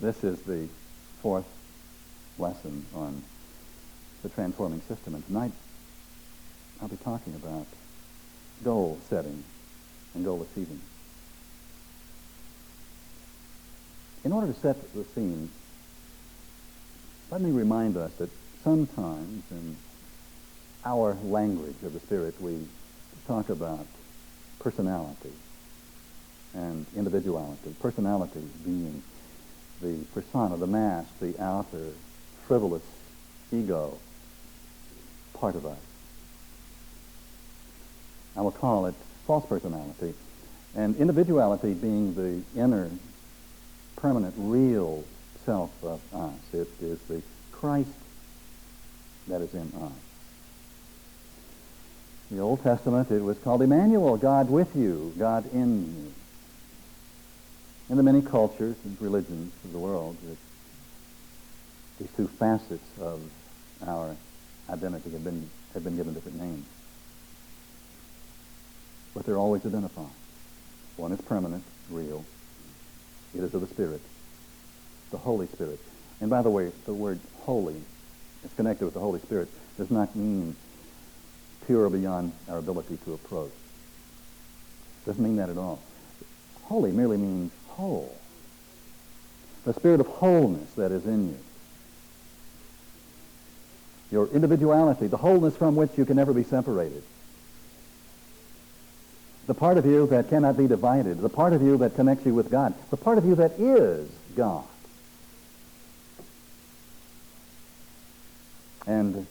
This is the fourth lesson on the transforming system. And tonight I'll be talking about goal setting and goal achieving. In order to set the scene, let me remind us that sometimes in our language of the Spirit we talk about personality and individuality. Personality being the persona, the mask, the outer, frivolous ego part of us. I will call it false personality, and individuality being the inner, permanent, real self of us. It is the Christ that is in us. In the Old Testament, it was called Emmanuel, God with you, God in you. In the many cultures and religions of the world, these two facets of our identity have been given different names. But they're always identified. One is permanent, real. It is of the Spirit, the Holy Spirit. And by the way, the word holy is connected with the Holy Spirit. Does not mean pure beyond our ability to approach. Doesn't mean that at all. Holy merely means whole. The spirit of wholeness that is in you. Your individuality, the wholeness from which you can never be separated. The part of you that cannot be divided. The part of you that connects you with God. The part of you that is God. And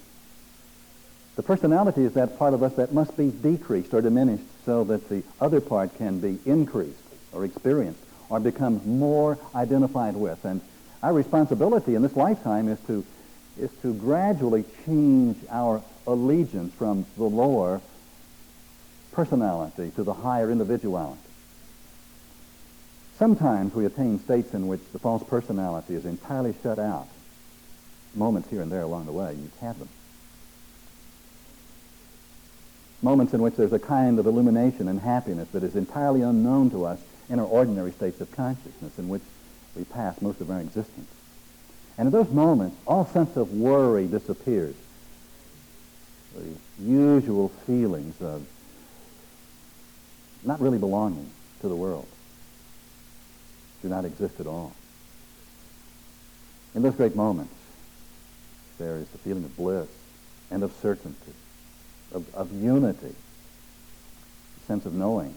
the personality is that part of us that must be decreased or diminished so that the other part can be increased or experienced or become more identified with. And our responsibility in this lifetime is to gradually change our allegiance from the lower personality to the higher individuality. Sometimes we attain states in which the false personality is entirely shut out. Moments here and there along the way, you have them. Moments in which there's a kind of illumination and happiness that is entirely unknown to us in our ordinary states of consciousness in which we pass most of our existence. And in those moments, all sense of worry disappears. The usual feelings of not really belonging to the world do not exist at all. In those great moments, there is the feeling of bliss and of certainty, of unity, a sense of knowing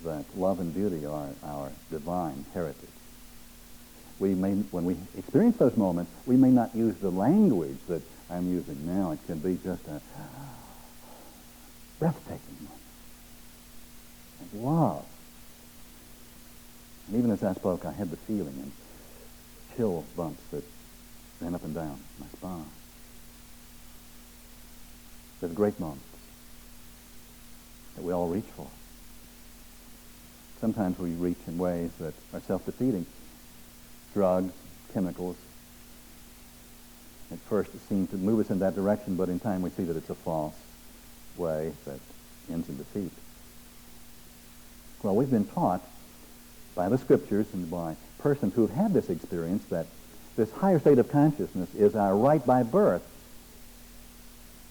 that love and beauty are our divine heritage. When we experience those moments, we may not use the language that I'm using now. It can be just a breathtaking moment of love. And even as I spoke, I had the feeling and chill bumps that ran up and down my spine. There's great moments that we all reach for. Sometimes we reach in ways that are self-defeating. Drugs, chemicals. At first it seems to move us in that direction, but in time we see that it's a false way that ends in defeat. Well, we've been taught by the Scriptures and by persons who've had this experience that this higher state of consciousness is our right by birth.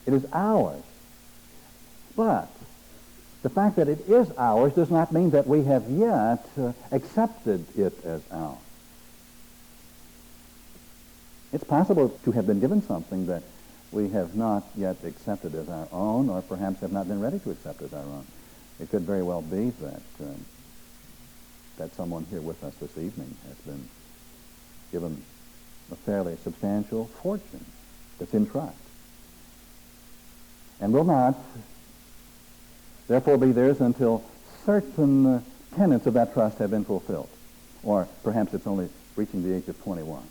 It is ours. But the fact that it is ours does not mean that we have yet accepted it as ours. It's possible to have been given something that we have not yet accepted as our own, or perhaps have not been ready to accept as our own. It could very well be that someone here with us this evening has been given a fairly substantial fortune that's in trust, and will not, therefore, be theirs until certain tenets of that trust have been fulfilled. Or perhaps it's only reaching the age of 21.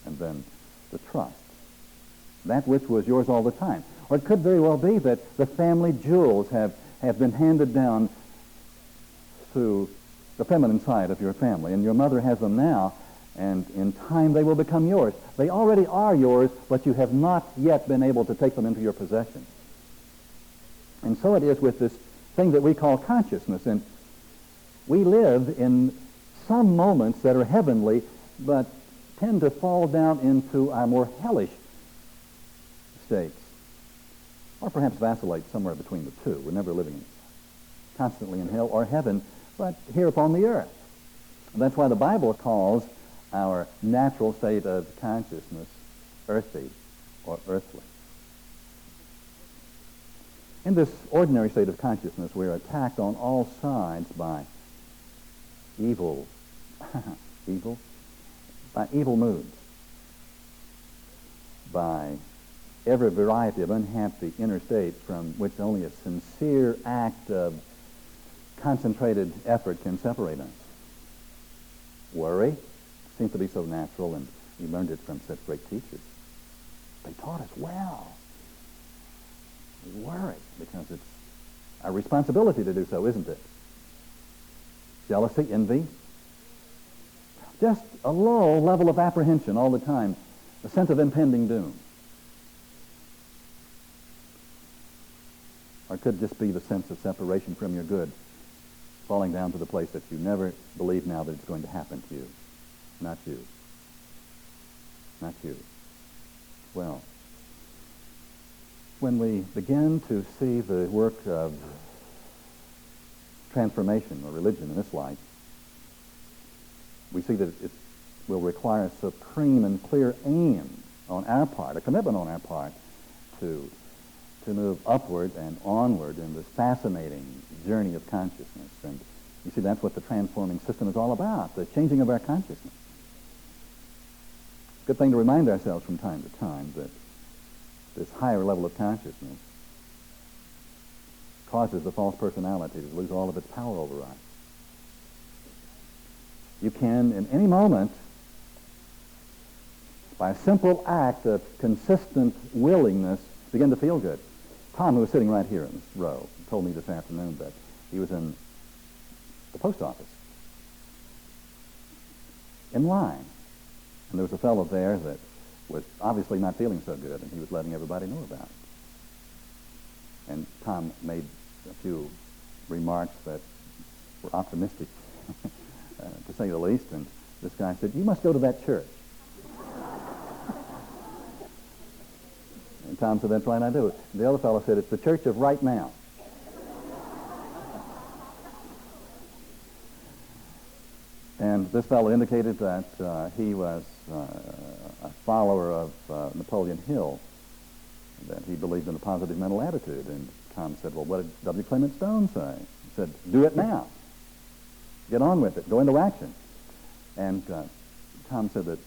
And then the trust, that which was yours all the time. Or it could very well be that the family jewels have been handed down through the feminine side of your family, and your mother has them now, and in time they will become yours. They already are yours, but you have not yet been able to take them into your possession. And so it is with this thing that we call consciousness. And we live in some moments that are heavenly, but tend to fall down into our more hellish states, or perhaps vacillate somewhere between the two. We're never living constantly in hell or heaven, but here upon the earth. And that's why the Bible calls our natural state of consciousness earthy or earthly. In this ordinary state of consciousness, we're attacked on all sides by evil, by evil moods, by every variety of unhappy inner states from which only a sincere act of concentrated effort can separate us. Worry seems to be so natural, and we learned it from such great teachers. They taught us well. We worry because it's our responsibility to do so, isn't it? Jealousy, envy, just a low level of apprehension all the time, a sense of impending doom. Or it could just be the sense of separation from your good, falling down to the place that you never believe now that it's going to happen to you. Not you. Not you. Well, when we begin to see the work of transformation or religion in this life, we see that it will require a supreme and clear aim on our part, a commitment on our part to move upward and onward in this fascinating journey of consciousness. And you see, that's what the transforming system is all about, the changing of our consciousness. Good thing to remind ourselves from time to time that this higher level of consciousness causes the false personality to lose all of its power over us. You can, in any moment, by a simple act of consistent willingness, begin to feel good. Tom, who was sitting right here in this row, told me this afternoon that he was in the post office, in line. And there was a fellow there that was obviously not feeling so good, and he was letting everybody know about it. And Tom made a few remarks that were optimistic, to say the least, and this guy said, "You must go to that church." And Tom said, "That's right, I do." The other fellow said, "It's the church of right now." And this fellow indicated that he was a follower of Napoleon Hill, that he believed in a positive mental attitude. And Tom said, "Well, what did W. Clement Stone say?" He said, "Do it now. Get on with it. Go into action." And Tom said that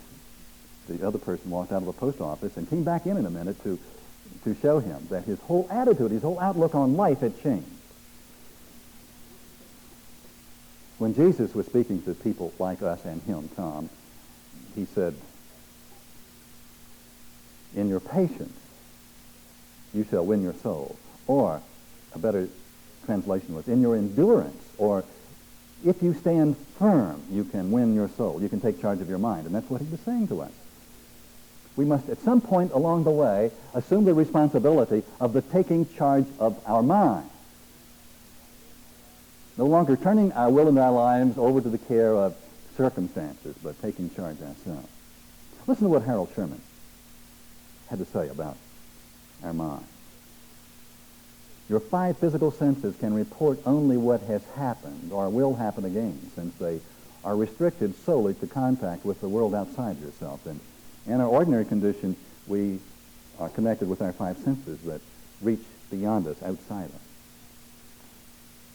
the other person walked out of the post office and came back in a minute to show him that his whole attitude, his whole outlook on life had changed. When Jesus was speaking to people like us and him, Tom, he said, "In your patience, you shall win your soul." Or, a better translation was, "In your endurance," or, "If you stand firm, you can win your soul. You can take charge of your mind." And that's what he was saying to us. We must, at some point along the way, assume the responsibility of the taking charge of our mind. No longer turning our will and our lives over to the care of circumstances, but taking charge ourselves. Listen to what Harold Sherman had to say about our mind. Your 5 physical senses can report only what has happened or will happen again, since they are restricted solely to contact with the world outside yourself. And in our ordinary condition, we are connected with our 5 senses that reach beyond us, outside us.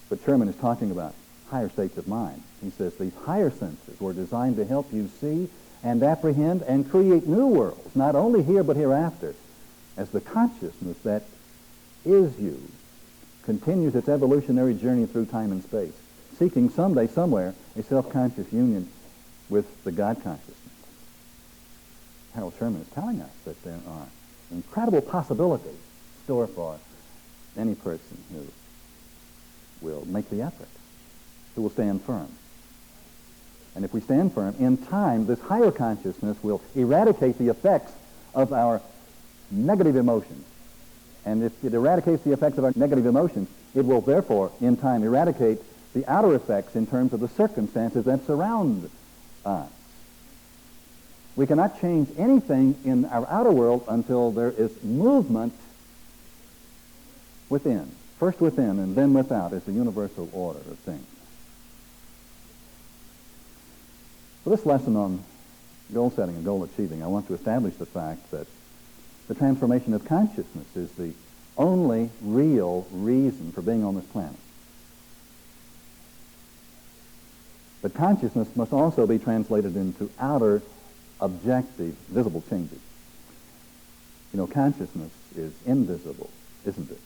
But Sherman is talking about higher states of mind. He says these higher senses were designed to help you see and apprehend and create new worlds, not only here but hereafter, as the consciousness that is you continues its evolutionary journey through time and space, seeking someday, somewhere, a self-conscious union with the God consciousness. Harold Sherman is telling us that there are incredible possibilities in store for any person who will make the effort, who will stand firm. And if we stand firm, in time, this higher consciousness will eradicate the effects of our negative emotions. And if it eradicates the effects of our negative emotions, it will therefore, in time, eradicate the outer effects in terms of the circumstances that surround us. We cannot change anything in our outer world until there is movement within. First within and then without is the universal order of things. For this lesson on goal setting and goal achieving, I want to establish the fact that the transformation of consciousness is the only real reason for being on this planet. But consciousness must also be translated into outer, objective, visible changes. You know, consciousness is invisible, isn't it?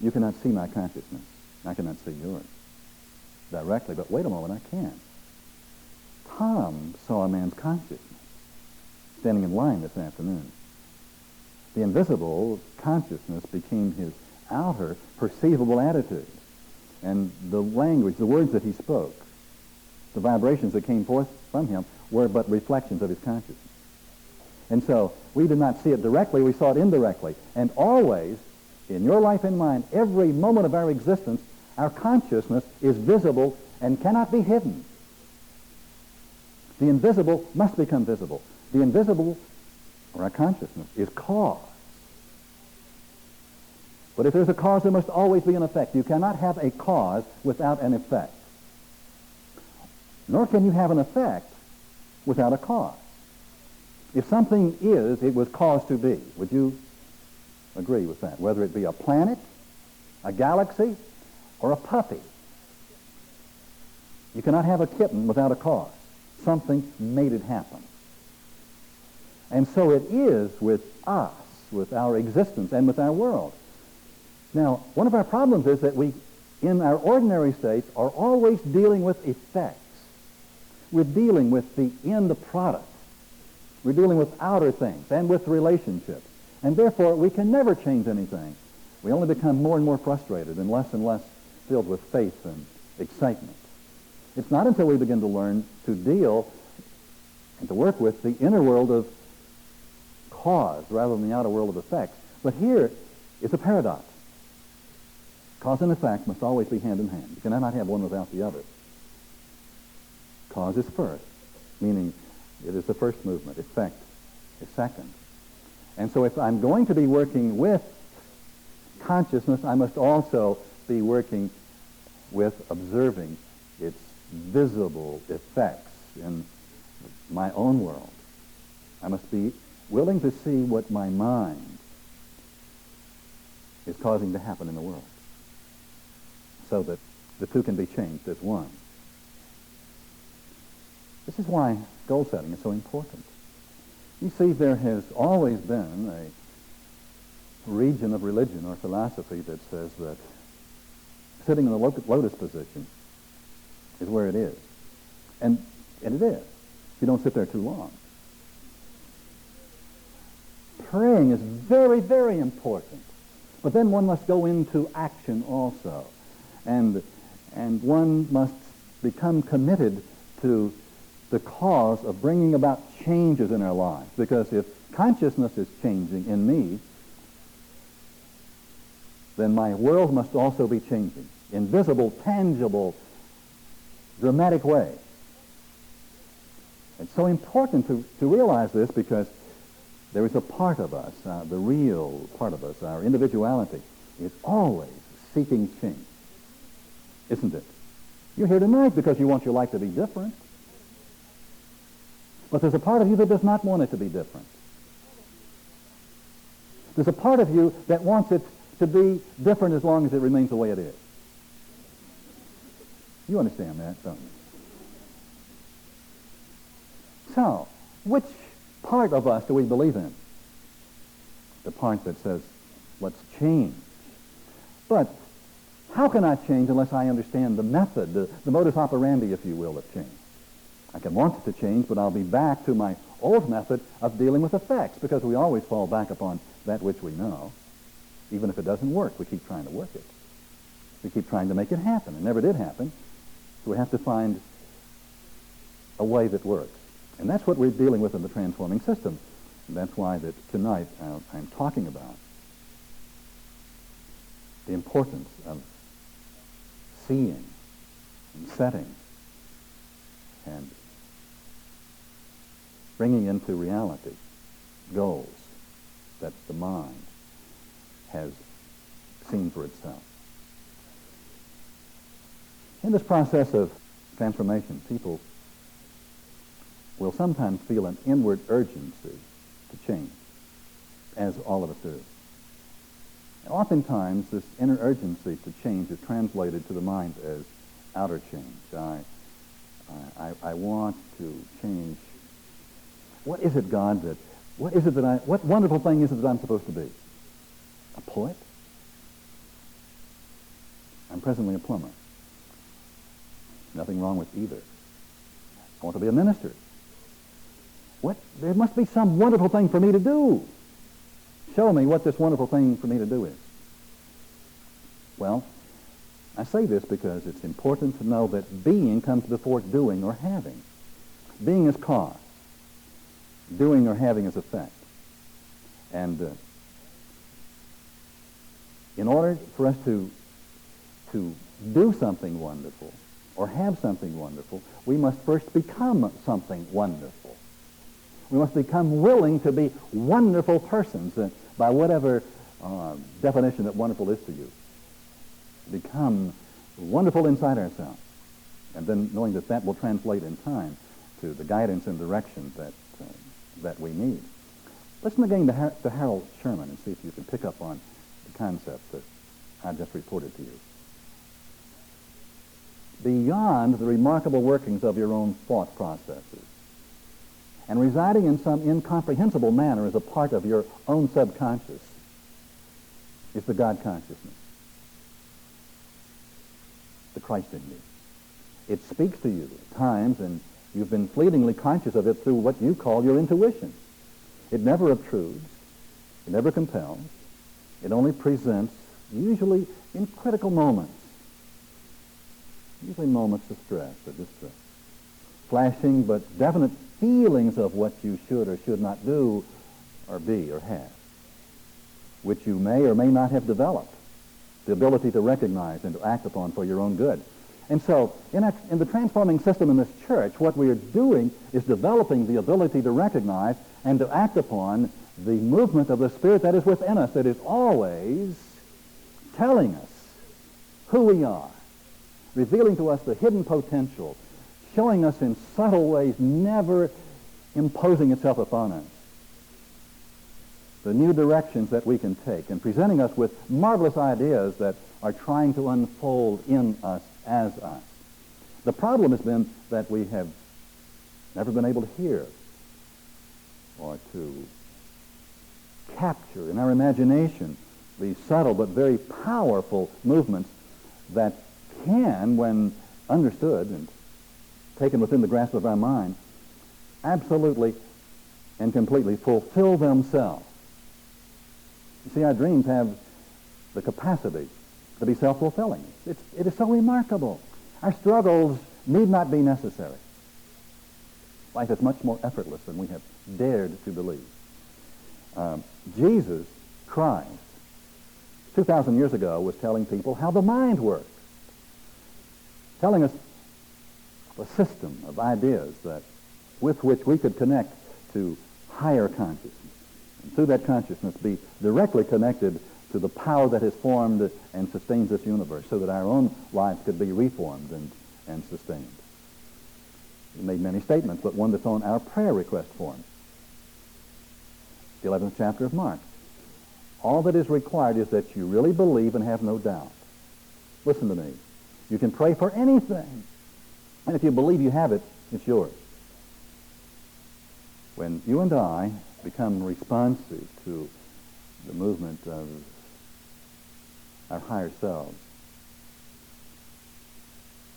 You cannot see my consciousness. I cannot see yours directly, but wait a moment, I can. Tom saw a man's consciousness standing in line this afternoon. The invisible consciousness became his outer, perceivable attitudes. And the language, the words that he spoke, the vibrations that came forth from him were but reflections of his consciousness. And so we did not see it directly, we saw it indirectly. And always, in your life and mine, every moment of our existence, our consciousness is visible and cannot be hidden. The invisible must become visible. The invisible, or our consciousness, is cause. But if there's a cause, there must always be an effect. You cannot have a cause without an effect. Nor can you have an effect without a cause. If something is, it was caused to be. Would you agree with that? Whether it be a planet, a galaxy, or a puppy. You cannot have a kitten without a cause. Something made it happen. And so it is with us, with our existence, and with our world. Now, one of our problems is that we, in our ordinary states, are always dealing with effects. We're dealing with the end product. We're dealing with outer things and with relationships. And therefore, we can never change anything. We only become more and more frustrated and less filled with faith and excitement. It's not until we begin to learn to deal and to work with the inner world of cause rather than the outer world of effects. But here is a paradox. Cause and effect must always be hand in hand. You cannot have one without the other. Cause is first, meaning it is the first movement. Effect is second. And so if I'm going to be working with consciousness, I must also be working with observing its visible effects in my own world. I must be willing to see what my mind is causing to happen in the world so that the two can be changed as one. This is why goal setting is so important. You see, there has always been a region of religion or philosophy that says that sitting in the lotus position is where it is. And it is, if you don't sit there too long. Praying is very, very important. But then one must go into action also. And one must become committed to the cause of bringing about changes in our lives. Because if consciousness is changing in me, then my world must also be changing in visible, tangible, dramatic ways. It's so important to realize this because there is a part of us, the real part of us, our individuality, is always seeking change. Isn't it? You're here tonight because you want your life to be different. But there's a part of you that does not want it to be different. There's a part of you that wants it to be different as long as it remains the way it is. You understand that, don't you? So, which part of us do we believe in? The part that says, let's change. But how can I change unless I understand the method, the modus operandi, if you will, of change? I can want it to change, but I'll be back to my old method of dealing with effects, because we always fall back upon that which we know. Even if it doesn't work, we keep trying to work it. We keep trying to make it happen. It never did happen. So we have to find a way that works. And that's what we're dealing with in the transforming system. And that's why that tonight I'm talking about the importance of seeing and setting and bringing into reality goals that the mind has seen for itself. In this process of transformation, people will sometimes feel an inward urgency to change, as all of us do. Oftentimes, this inner urgency to change is translated to the mind as outer change. I want to change. What is it, God, what wonderful thing is it that I'm supposed to be? A poet? I'm presently a plumber. Nothing wrong with either. I want to be a minister. There must be some wonderful thing for me to do. Show me what this wonderful thing for me to do is. Well, I say this because it's important to know that being comes before doing or having. Being is cause. Doing or having is effect. And in order for us to do something wonderful or have something wonderful, we must first become something wonderful. We must become willing to be wonderful persons, by whatever definition that wonderful is to you. Become wonderful inside ourselves, and then knowing that that will translate in time to the guidance and direction that we need. Listen again to Harold Sherman and see if you can pick up on the concepts that I just reported to you. Beyond the remarkable workings of your own thought processes, and residing in some incomprehensible manner as a part of your own subconscious, is the God consciousness, the Christ in you. It speaks to you at times, and you've been fleetingly conscious of it through what you call your intuition. It never obtrudes. It never compels. It only presents, usually in critical moments, usually moments of stress or distress, flashing but definite feelings of what you should or should not do or be or have, which you may or may not have developed the ability to recognize and to act upon for your own good. And so in the transforming system in this church, what we are doing is developing the ability to recognize and to act upon the movement of the Spirit that is within us, that is always telling us who we are, revealing to us the hidden potential, showing us in subtle ways, never imposing itself upon us, the new directions that we can take, and presenting us with marvelous ideas that are trying to unfold in us as us. The problem has been that we have never been able to hear or to capture in our imagination the subtle but very powerful movements that can, when understood and taken within the grasp of our mind, absolutely and completely fulfill themselves. You see, our dreams have the capacity to be self-fulfilling. It is so remarkable. Our struggles need not be necessary. Life is much more effortless than we have dared to believe. Jesus Christ, 2,000 years ago, was telling people how the mind works, telling us a system of ideas with which we could connect to higher consciousness, and through that consciousness be directly connected to the power that has formed and sustains this universe, so that our own lives could be reformed and sustained. He made many statements, but one that's on our prayer request form. The 11th chapter of Mark. All that is required is that you really believe and have no doubt. Listen to me. You can pray for anything, and if you believe you have it, it's yours. When you and I become responsive to the movement of our higher selves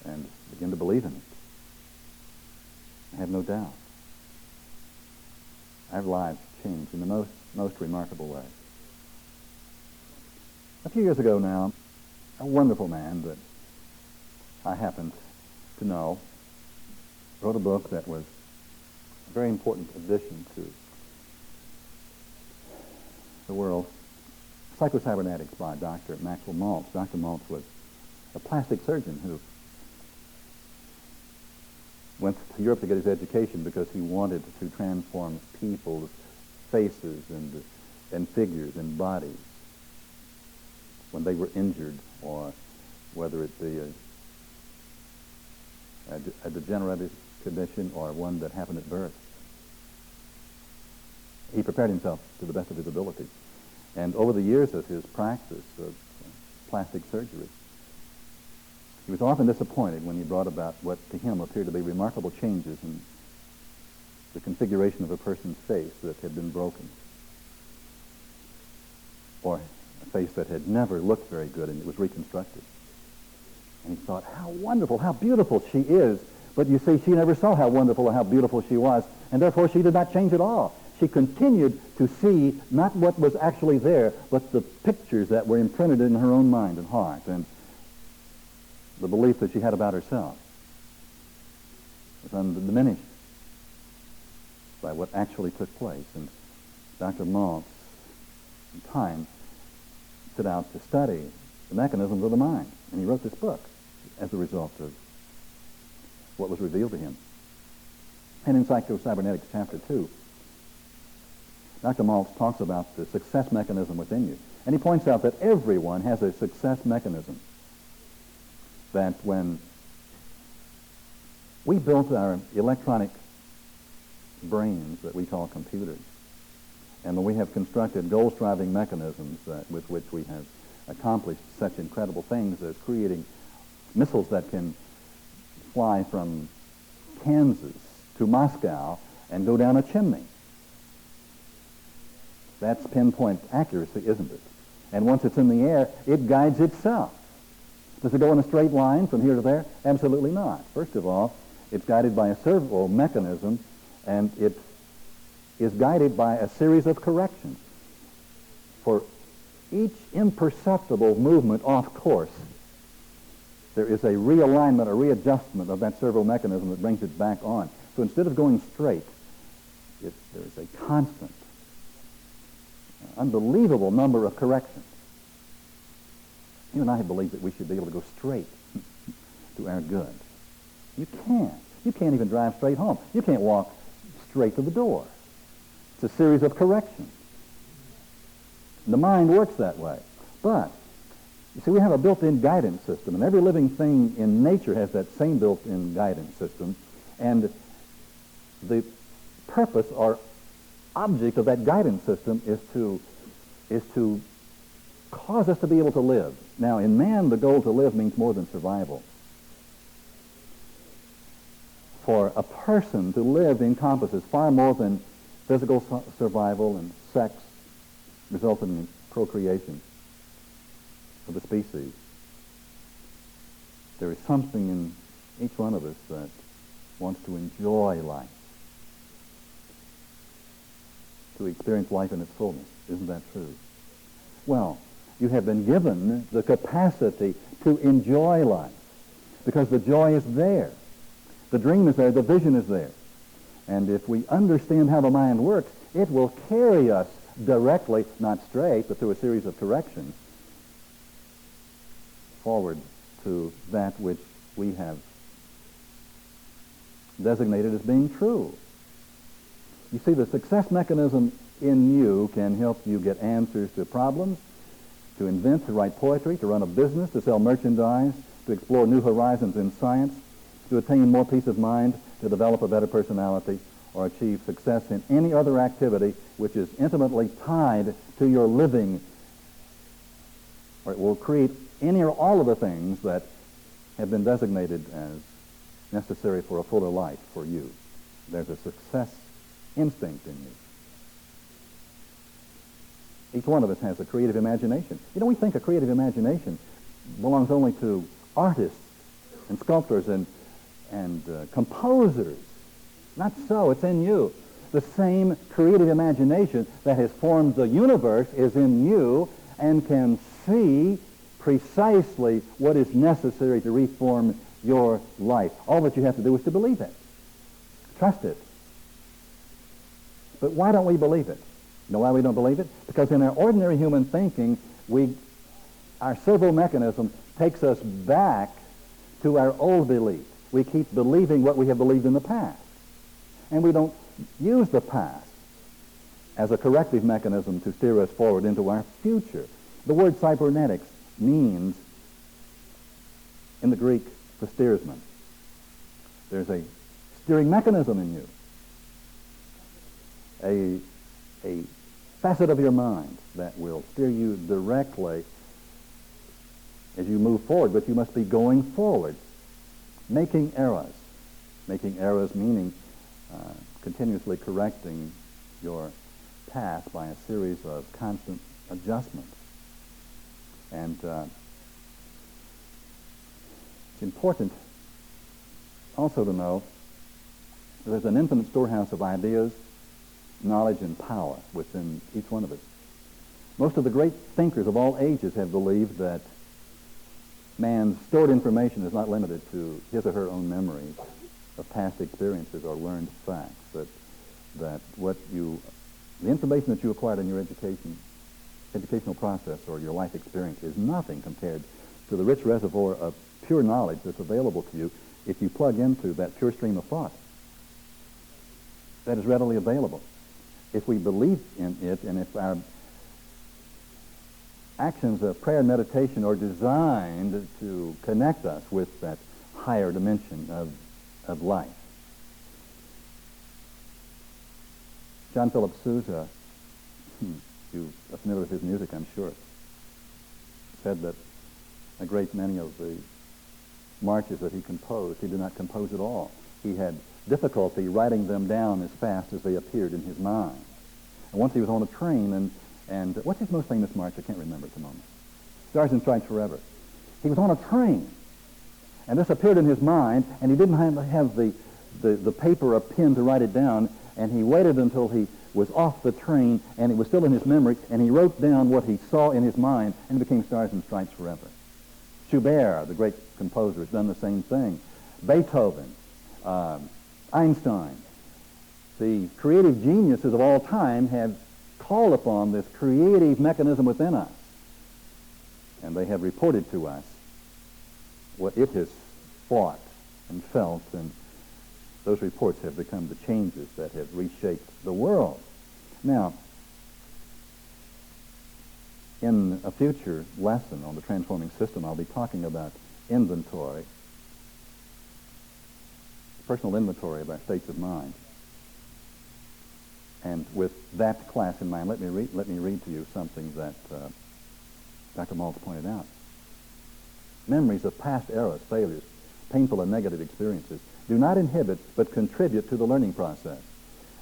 and begin to believe in it, I have no doubt, our lives change in the most remarkable way. A few years ago now, a wonderful man that I happened to know wrote a book that was a very important addition to the world, Psychocybernetics by Dr. Maxwell Maltz. Dr. Maltz was a plastic surgeon who went to Europe to get his education because he wanted to transform people's faces and figures and bodies when they were injured, or whether it be a degenerative condition or one that happened at birth. He prepared himself to the best of his ability. And over the years of his practice of plastic surgery, he was often disappointed when he brought about what to him appeared to be remarkable changes in the configuration of a person's face that had been broken, or a face that had never looked very good and it was reconstructed. And he thought, how wonderful, how beautiful she is. But you see, she never saw how wonderful or how beautiful she was, and therefore she did not change at all. She continued to see not what was actually there, but the pictures that were imprinted in her own mind and heart, and the belief that she had about herself was undiminished by what actually took place. And Dr. Maltz, in time, set out to study the mechanisms of the mind, and he wrote this book as a result of what was revealed to him. And in Psycho-Cybernetics, Chapter 2, Dr. Maltz talks about the success mechanism within you. And he points out that everyone has a success mechanism. That when we built our electronic brains that we call computers, and when we have constructed goal-striving mechanisms with which we have accomplished such incredible things as creating missiles that can fly from Kansas to Moscow and go down a chimney. That's pinpoint accuracy, isn't it? And once it's in the air, it guides itself. Does it go in a straight line from here to there? Absolutely not. First of all, it's guided by a servo mechanism, and it is guided by a series of corrections. For each imperceptible movement off course, there is a realignment, a readjustment of that servo mechanism that brings it back on. So instead of going straight, there is a constant, unbelievable number of corrections. You and I believe that we should be able to go straight to our good. You can't. You can't even drive straight home. You can't walk straight to the door. It's a series of corrections. The mind works that way. But, you see, we have a built-in guidance system, and every living thing in nature has that same built-in guidance system, and the purpose or object of that guidance system is to cause us to be able to live. Now, in man, the goal to live means more than survival. For a person to live encompasses far more than physical survival and sex resulting in procreation of the species. There is something in each one of us that wants to enjoy life, to experience life in its fullness. Isn't that true? Well, you have been given the capacity to enjoy life because the joy is there. The dream is there. The vision is there. And if we understand how the mind works, it will carry us directly, not straight, but through a series of corrections, forward to that which we have designated as being true. You see, the success mechanism in you can help you get answers to problems, to invent, to write poetry, to run a business, to sell merchandise, to explore new horizons in science, to attain more peace of mind, to develop a better personality, or achieve success in any other activity which is intimately tied to your living, or it will create any or all of the things that have been designated as necessary for a fuller life for you. There's a success instinct in you. Each one of us has a creative imagination. You know, we think a creative imagination belongs only to artists and sculptors and composers. Not so. It's in you. The same creative imagination that has formed the universe is in you and can see precisely what is necessary to reform your life. All that you have to do is to believe it. Trust it. But why don't we believe it? You know why we don't believe it? Because in our ordinary human thinking, our servo mechanism takes us back to our old belief. We keep believing what we have believed in the past. And we don't use the past as a corrective mechanism to steer us forward into our future. The word cybernetics means, in the Greek, the steersman. There's a steering mechanism in you, a facet of your mind that will steer you directly as you move forward, but you must be going forward, making errors. Making errors meaning continuously correcting your path by a series of constant adjustments. And it's important also to know that there's an infinite storehouse of ideas, knowledge, and power within each one of us. Most of the great thinkers of all ages have believed that man's stored information is not limited to his or her own memories of past experiences or learned facts, that the information that you acquired in your educational process or your life experience is nothing compared to the rich reservoir of pure knowledge that's available to you if you plug into that pure stream of thought that is readily available. If we believe in it, and if our actions of prayer and meditation are designed to connect us with that higher dimension of life. John Philip Sousa, you are familiar with his music, I'm sure, said that a great many of the marches that he composed, he did not compose at all. He had difficulty writing them down as fast as they appeared in his mind. And once he was on a train, and what's his most famous march? I can't remember at the moment. Stars and Stripes Forever. He was on a train, and this appeared in his mind, and he didn't have the paper or pen to write it down, and he waited until he was off the train, and it was still in his memory, and he wrote down what he saw in his mind, and it became Stars and Stripes Forever. Schubert, the great composer, has done the same thing. Beethoven, Einstein, the creative geniuses of all time have called upon this creative mechanism within us, and they have reported to us what it has thought and felt, and those reports have become the changes that have reshaped the world. Now, in a future lesson on the transforming system, I'll be talking about inventory, personal inventory of our states of mind. And with that class in mind, let me read to you something that Dr. Maltz pointed out. Memories of past errors, failures, painful and negative experiences do not inhibit but contribute to the learning process,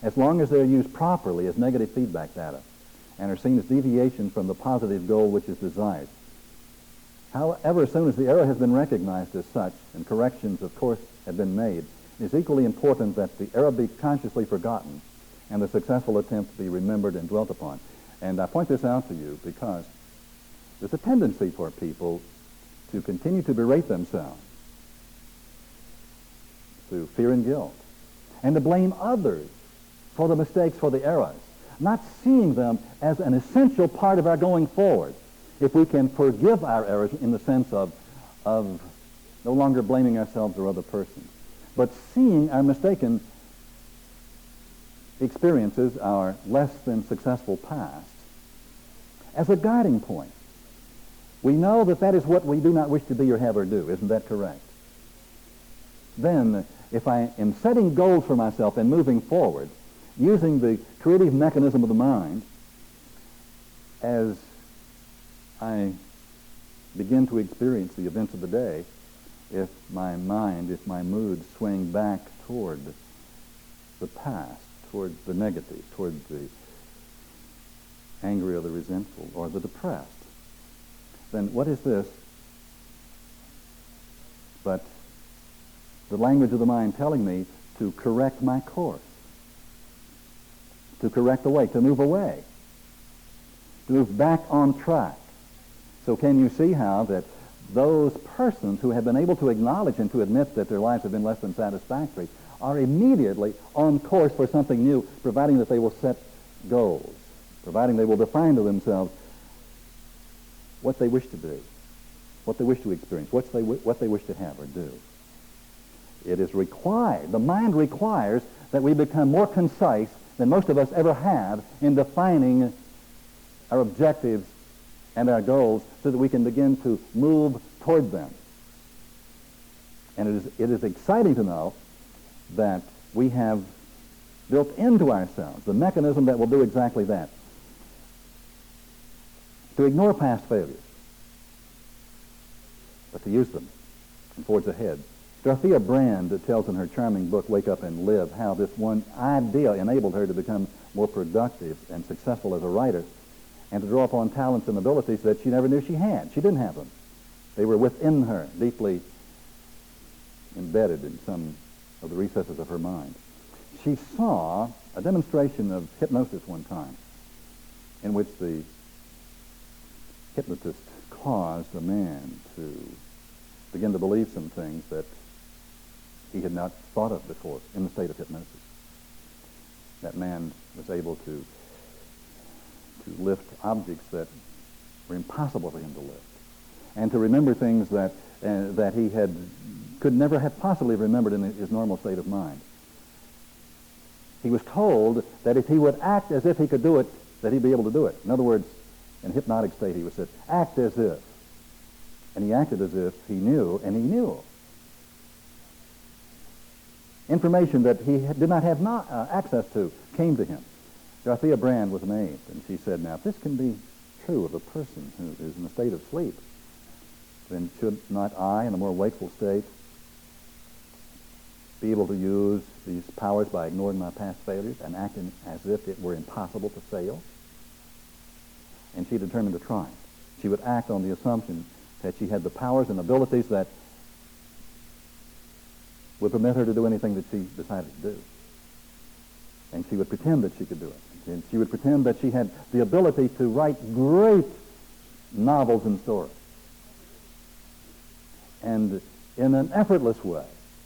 as long as they are used properly as negative feedback data and are seen as deviation from the positive goal which is desired. However, as soon as the error has been recognized as such and corrections, of course, have been made, it is equally important that the error be consciously forgotten and the successful attempt be remembered and dwelt upon. And I point this out to you because there's a tendency for people to continue to berate themselves through fear and guilt, and to blame others for the mistakes, for the errors, not seeing them as an essential part of our going forward. If we can forgive our errors in the sense of no longer blaming ourselves or other persons, but seeing our mistaken experiences, our less than successful past, as a guiding point. We know that that is what we do not wish to be or have or do. Isn't that correct? Then, if I am setting goals for myself and moving forward, using the creative mechanism of the mind, as I begin to experience the events of the day, if my mind, if my mood swing back toward the past, toward the negative, toward the angry or the resentful or the depressed, then what is this but the language of the mind telling me to correct my course, to correct the way, to move away, to move back on track. So can you see how that those persons who have been able to acknowledge and to admit that their lives have been less than satisfactory are immediately on course for something new, providing that they will set goals, providing they will define to themselves what they wish to be, what they wish to experience, what they wish to have or do. It is required, the mind requires that we become more concise than most of us ever have in defining our objectives and our goals so that we can begin to move toward them. And it is exciting to know that we have built into ourselves the mechanism that will do exactly that. To ignore past failures, but to use them and forge ahead. Dorothea Brand tells in her charming book, Wake Up and Live, how this one idea enabled her to become more productive and successful as a writer and to draw upon talents and abilities that she never knew she had. She didn't have them. They were within her, deeply embedded in some of the recesses of her mind. She saw a demonstration of hypnosis one time in which the hypnotist caused a man to begin to believe some things that he had not thought of before in the state of hypnosis. That man was able to lift objects that were impossible for him to lift, and to remember things that he could never have possibly remembered in his normal state of mind. He was told that if he would act as if he could do it, that he'd be able to do it. In other words, in a hypnotic state, he was said, act as if. And he acted as if he knew, and he knew. Information that he did not have access to came to him. Dorothea Brand was amazed, and she said, now, if this can be true of a person who is in a state of sleep, then should not I, in a more wakeful state, be able to use these powers by ignoring my past failures and acting as if it were impossible to fail? And she determined to try. She would act on the assumption that she had the powers and abilities that would permit her to do anything that she decided to do. And she would pretend that she could do it. And she would pretend that she had the ability to write great novels and stories. And in an effortless way,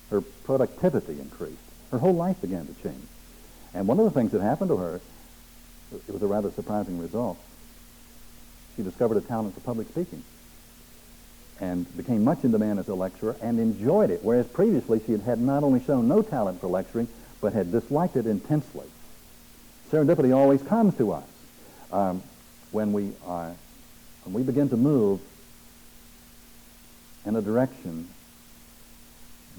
her productivity increased. Her whole life began to change. And one of the things that happened to her, it was a rather surprising result. She discovered a talent for public speaking and became much in demand as a lecturer and enjoyed it, whereas previously she had not only shown no talent for lecturing, but had disliked it intensely. Serendipity always comes to us when we begin to move in a direction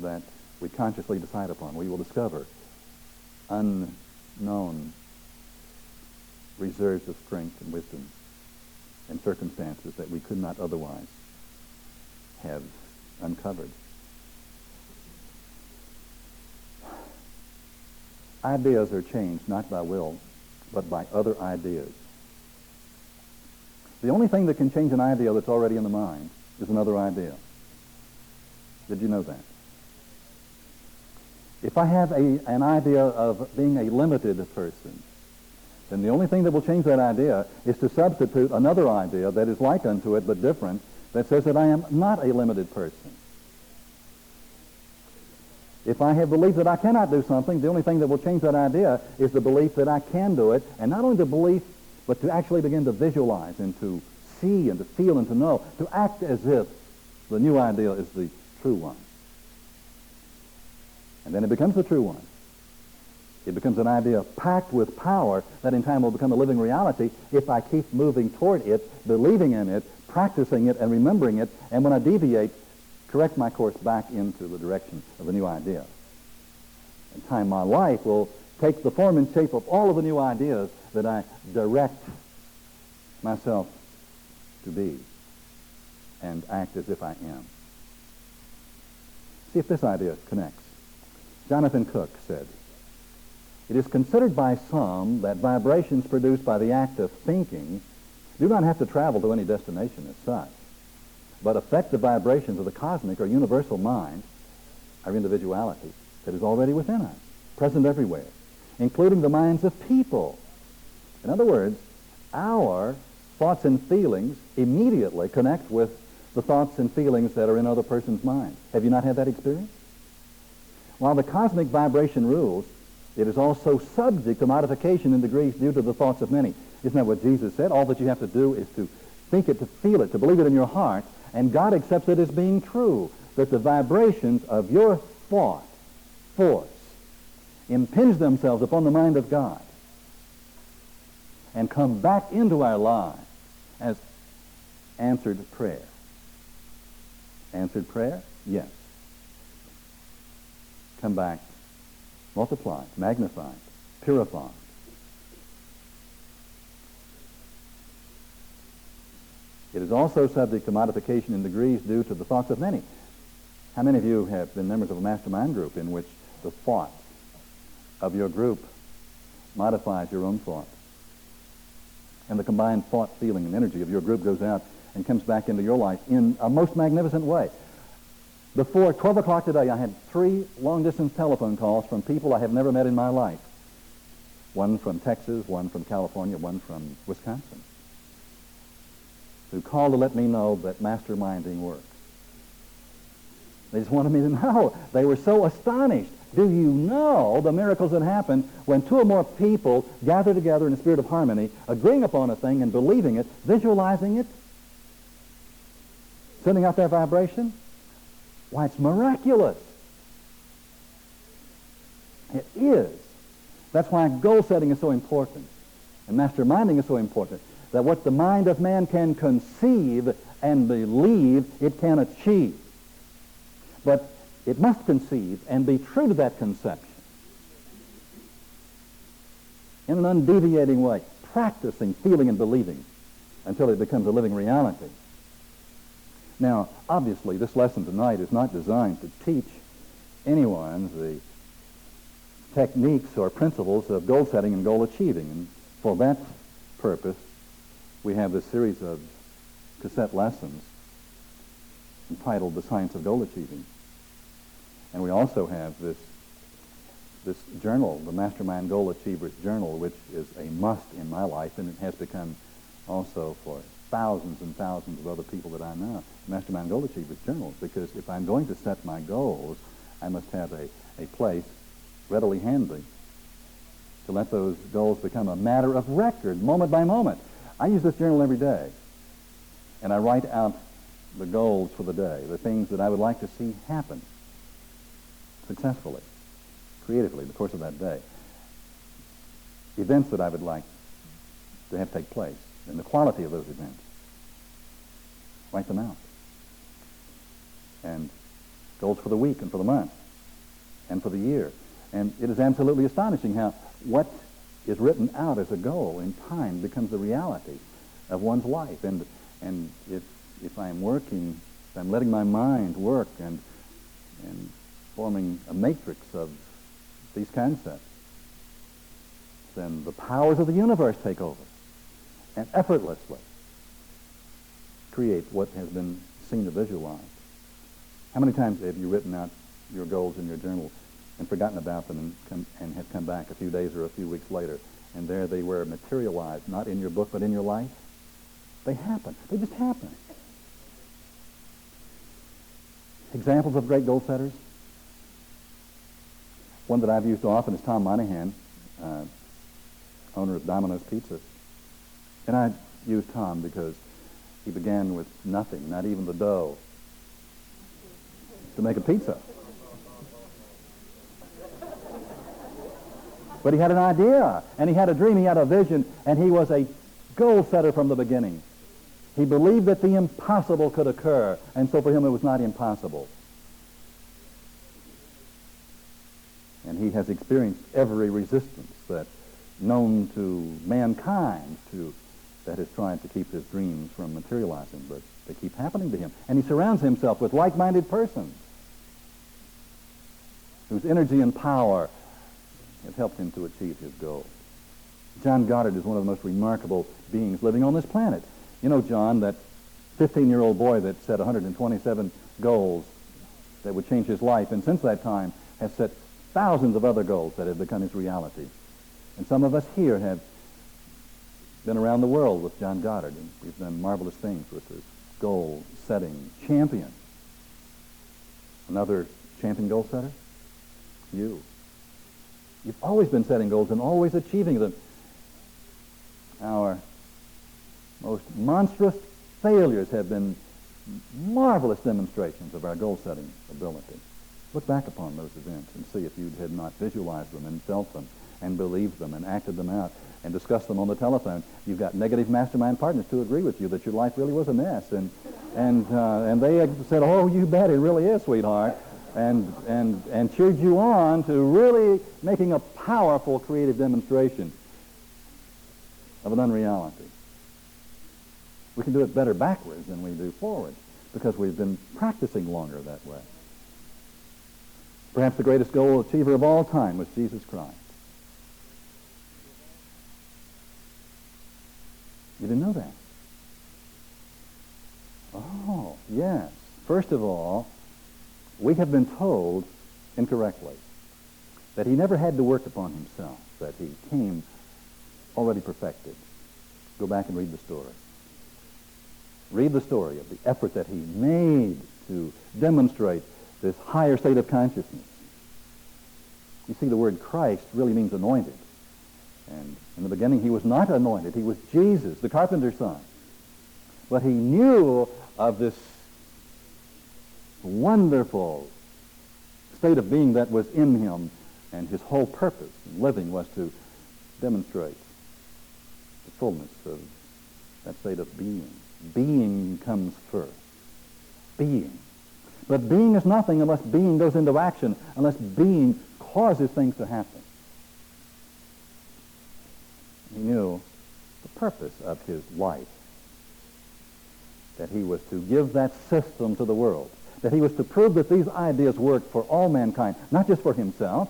that we consciously decide upon. We will discover unknown reserves of strength and wisdom and circumstances that we could not otherwise have uncovered. Ideas are changed not by will, but by other ideas. The only thing that can change an idea that's already in the mind is another idea. Did you know that? If I have an idea of being a limited person, then the only thing that will change that idea is to substitute another idea that is like unto it but different, that says that I am not a limited person. If I have believed that I cannot do something, the only thing that will change that idea is the belief that I can do it, and not only the belief, but to actually begin to visualize and to see and to feel and to know, to act as if the new idea is the true one. And then it becomes the true one. It becomes an idea packed with power that in time will become a living reality if I keep moving toward it, believing in it, practicing it, and remembering it, and when I deviate, correct my course back into the direction of a new idea. In time, my life will take the form and shape of all of the new ideas that I direct myself to be and act as if I am. See if this idea connects. Jonathan Cook said, "It is considered by some that vibrations produced by the act of thinking do not have to travel to any destination as such, but affect the vibrations of the cosmic or universal mind, our individuality, that is already within us, present everywhere, including the minds of people." In other words, our thoughts and feelings immediately connect with the thoughts and feelings that are in other person's minds. Have you not had that experience? While the cosmic vibration rules, it is also subject to modification in degrees due to the thoughts of many. Isn't that what Jesus said? All that you have to do is to think it, to feel it, to believe it in your heart, and God accepts it as being true, that the vibrations of your thought force impinge themselves upon the mind of God and come back into our lives as answered prayer. Answered prayer? Yes. Come back multiplied, magnified, purified. It is also subject to modification in degrees due to the thoughts of many. How many of you have been members of a mastermind group in which the thought of your group modifies your own thought? And the combined thought, feeling, and energy of your group goes out and comes back into your life in a most magnificent way. Before 12 o'clock today, I had 3 long-distance telephone calls from people I have never met in my life. One from Texas, one from California, one from Wisconsin, who called to let me know that masterminding works. They just wanted me to know. They were so astonished. Do you know the miracles that happen when 2 or more people gather together in a spirit of harmony, agreeing upon a thing and believing it, visualizing it, sending out their vibration? Why, it's miraculous. It is. That's why goal setting is so important, and masterminding is so important, that what the mind of man can conceive and believe, it can achieve. But it must conceive and be true to that conception in an undeviating way, practicing, feeling, and believing until it becomes a living reality. Now, obviously, this lesson tonight is not designed to teach anyone the techniques or principles of goal setting and goal achieving. And for that purpose, we have this series of cassette lessons entitled The Science of Goal Achieving. And we also have this journal, the Mastermind Goal Achievers Journal, which is a must in my life, and it has become also for thousands and thousands of other people that I know, Mastermind Goal Achievers Journal, because if I'm going to set my goals, I must have a place readily handy to let those goals become a matter of record, moment by moment. I use this journal every day, and I write out the goals for the day, the things that I would like to see happen successfully, creatively, in the course of that day, events that I would like to have take place, and the quality of those events. Write them out. And goals for the week and for the month and for the year. And it is absolutely astonishing how what is written out as a goal in time becomes the reality of one's life. And if I'm working, if I'm letting my mind work and forming a matrix of these concepts, then the powers of the universe take over and effortlessly create what has been seen or visualized. How many times have you written out your goals in your journal and forgotten about them and have come back a few days or a few weeks later, and there they were materialized, not in your book but in your life? They happen. They just happen. Examples of great goal setters. One that I've used often is Tom Monahan, owner of Domino's Pizza. And I use Tom because he began with nothing, not even the dough, to make a pizza. But he had an idea, and he had a dream, he had a vision, and he was a goal setter from the beginning. He believed that the impossible could occur, and so for him it was not impossible. And he has experienced every resistance that known to mankind that has tried to keep his dreams from materializing, but they keep happening to him. And he surrounds himself with like-minded persons whose energy and power have helped him to achieve his goals. John Goddard is one of the most remarkable beings living on this planet. You know, John, that 15-year-old boy that set 127 goals that would change his life, and since that time has set thousands of other goals that have become his reality. And some of us here have been around the world with John Goddard, and we've done marvelous things with this goal-setting champion. Another champion goal setter? You. You've always been setting goals and always achieving them. Our most monstrous failures have been marvelous demonstrations of our goal-setting ability. Look back upon those events and see if you had not visualized them and felt them and believed them and acted them out and discussed them on the telephone. You've got negative mastermind partners to agree with you that your life really was a mess, and they said, "Oh, you bet, it really is, sweetheart," and cheered you on to really making a powerful creative demonstration of an unreality. We can do it better backwards than we do forward because we've been practicing longer that way. Perhaps the greatest goal achiever of all time was Jesus Christ. You didn't know that? Oh, yes. First of all, we have been told incorrectly that he never had to work upon himself, that he came already perfected. Go back and read the story. Read the story of the effort that he made to demonstrate this higher state of consciousness. You see, the word Christ really means anointed. And in the beginning, he was not anointed. He was Jesus, the carpenter's son. But he knew of this wonderful state of being that was in him, and his whole purpose in living was to demonstrate the fullness of that state of being. Being comes first. Being. But being is nothing unless being goes into action, unless being causes things to happen. He knew the purpose of his life, that he was to give that system to the world, that he was to prove that these ideas work for all mankind, not just for himself.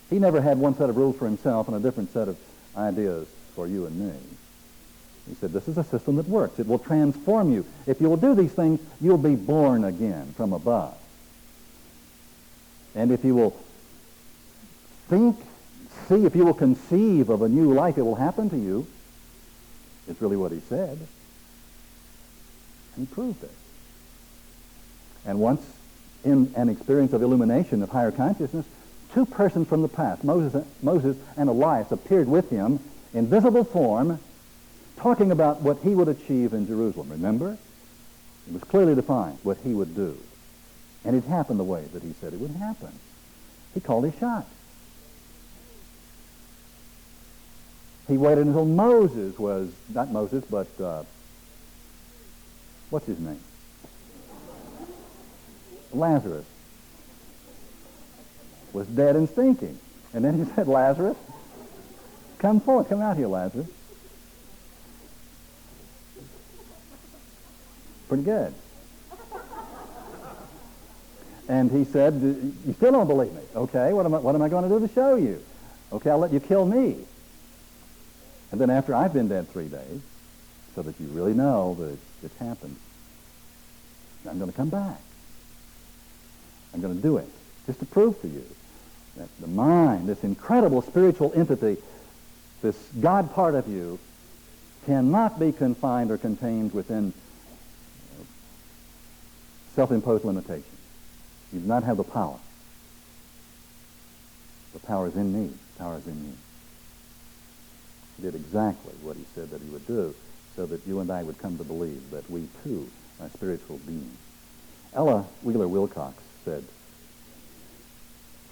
He never had one set of rules for himself and a different set of ideas for you and me. He said, this is a system that works. It will transform you. If you will do these things, you'll be born again from above. And if you will think, see, if you will conceive of a new life, it will happen to you. It's really what he said. And he proved it. And once in an experience of illumination of higher consciousness, two persons from the past, Moses and Elias, appeared with him in visible form, talking about what he would achieve in Jerusalem. Remember? It was clearly defined what he would do. And it happened the way that he said it would happen. He called his shot. He waited until Moses was, not Moses, but, what's his name? Lazarus was dead and stinking. And then he said, Lazarus, come forth, come out here, Lazarus. Pretty good. And he said, you still don't believe me. Okay, what am I going to do to show you? Okay, I'll let you kill me. And then after I've been dead 3 days, so that you really know that it's happened, I'm going to come back. I'm going to do it, just to prove to you that the mind, this incredible spiritual entity, this God part of you, cannot be confined or contained within self-imposed limitations. You do not have the power. The power is in me. The power is in you. He did exactly what he said that he would do, so that you and I would come to believe that we too are spiritual beings. Ella Wheeler Wilcox said,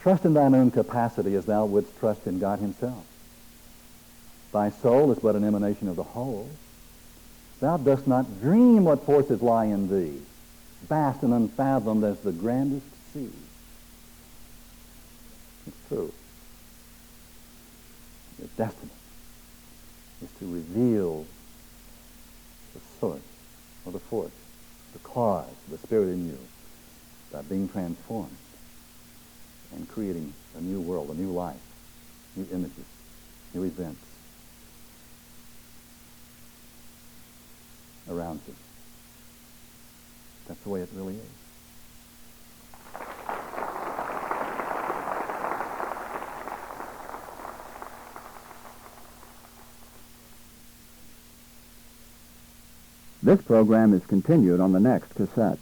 trust in thine own capacity as thou wouldst trust in God himself. Thy soul is but an emanation of the whole. Thou dost not dream what forces lie in thee, vast and unfathomed as the grandest sea. It's true. Your destiny is to reveal the source or the force, the cause, the spirit in you, by being transformed and creating a new world, a new life, new images, new events around you. That's the way it really is. This program is continued on the next cassette.